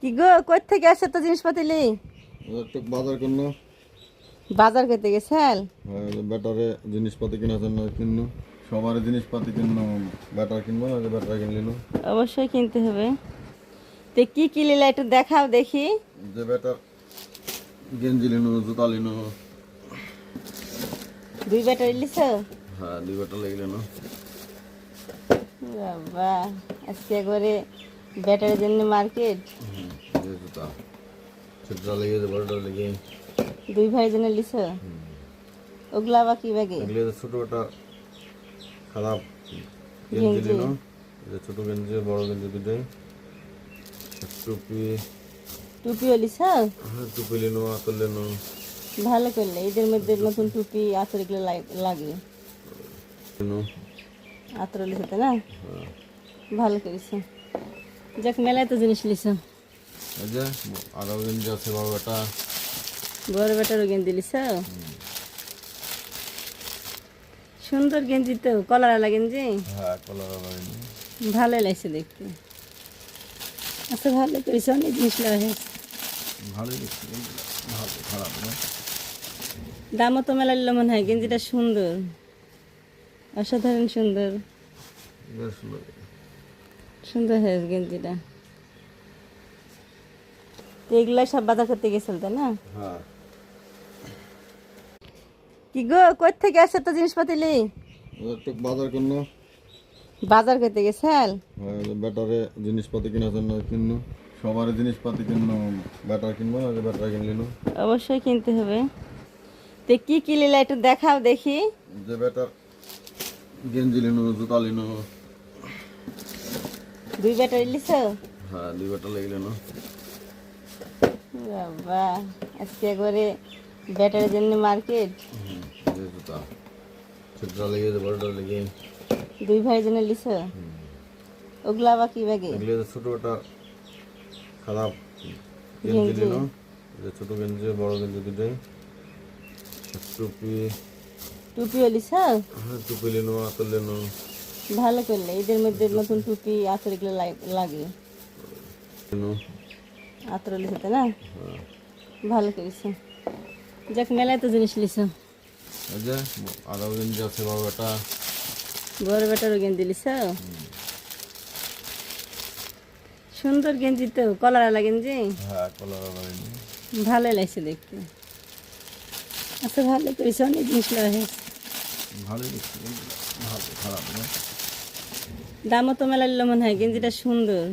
কি গো, কই থেকে আসে তো জিনিসপাতি লি? একটু বাজার করলো। বাজার করতে গেছেন? ব্যাটারে জিনিসপাতি কেনার জন্য কিনলো। সবার জিনিসপাতি কিনলো, ব্যাটার কিনবো না, ব্যাটার কিনলো। অবশ্যই কিনতে হবে। তো কি কি লিলা একটু দেখাও দেখি। যে ব্যাটার গেঞ্জি লিনো, জুতা লিনো। দুই ব্যাটারি লিছ? হ্যাঁ, 2 ব্যাটার লেগে লিনো। বাবা, আজকে একবারে ব্যাটারির জন্য মার্কেট। যে জুতা ছোটটা লেগে, যে বড়টা লেগে। দুই ভাইয়ের জন্য লিছ? ওগুলা আবার কি ব্যাগে? এগুলো ছোট একটা খারাপ গেঞ্জি গেঞ্জি। লিনো। যে ছোট গেঞ্জি, বড় গেঞ্জি দুটোই। টুপি। টুপিও লিছ? হ্যাঁ, টুপি লিনো, আতর লিনো। ভালো করলে, ঈদের মধ্যে নতুন টুপি আতর এগুলো লাগে। লিনো। আতর লিছ তো না? ভালো করেছ। যাক, মেলায় তো জিনিস লিছ। এই যে আরো গেঞ্জি আছে, বড় একটা। বড় ব্যাটারও গেঞ্জি লিছ? সুন্দর গেঞ্জি তো, কলারওয়ালা গেঞ্জি। হ্যাঁ, কলার গেঞ্জি। ভালোই লাগছে দেখতে। আচ্ছা, ভালো করেছ, অনেক জিনিস লাগা হয়েছে। ভালোই দেখছি গেঞ্জিটা, ভালো খারাপ না। দামও তো মেলা নিল মনে হয়। গেঞ্জিটা সুন্দর, অসাধারণ সুন্দর। বেশ সুন্দর। সুন্দর হয়েছে গেঞ্জিটা। তো এগুলাই সব বাজার করতে গেছিল তাই না? হ্যাঁ, কি গো, কই থেকে আসে তো জিনিসপাতি লি? একটু বাজার করলো। বাজার করতে গেছেন? ব্যাটারে জিনিসপাতি কেনার জন্য কিনলো। সবার জিনিসপাতি কিনলো, ব্যাটার কিনবো না, ব্যাটার কিনলো। অবশ্যই কিনতে হবে। তো কি কি লিলা একটু দেখাও দেখি। যে ব্যাটার গেঞ্জি লিনো, জুতা লিনো। দুই ব্যাটারি লিছ? হ্যাঁ, 2 ব্যাটার লেগে লিনো। বাবা, আজকে একবারে ব্যাটারির জন্য মার্কেট। যে জুতা ছোটটা লেগে, যে বড়টা লেগে। দুই ভাইয়ের জন্য লিছ? ওগুলা আবার কি ব্যাগে? এগুলো ছোট একটা খারাপ গেঞ্জি গেঞ্জি। লিনো। যে ছোট গেঞ্জি, বড় গেঞ্জি দুটোই। টুপি। টুপিও লিছ? হ্যাঁ, টুপি লিনো, আতর লিনো। ভালো করলে, ঈদের মধ্যে নতুন টুপি আতর এগুলো লাগে। লিনো। আতর লিছ তো না? ভালো করেছ। যাক, মেলায় তো জিনিস লিছ। এই যে আরো গেঞ্জি আছে, বড় একটা। বড় ব্যাটারও গেঞ্জি লিছ? সুন্দর গেঞ্জি তো, কলারওয়ালা গেঞ্জি। হ্যাঁ, কলার গেঞ্জি। ভালোই লাগছে দেখতে। আচ্ছা, ভালো করেছ, অনেক জিনিস লাগা হয়েছে। ভালোই দেখছি গেঞ্জিটা, ভালো খারাপ না। দামও তো মেলা নিল মনে হয়। গেঞ্জিটা সুন্দর।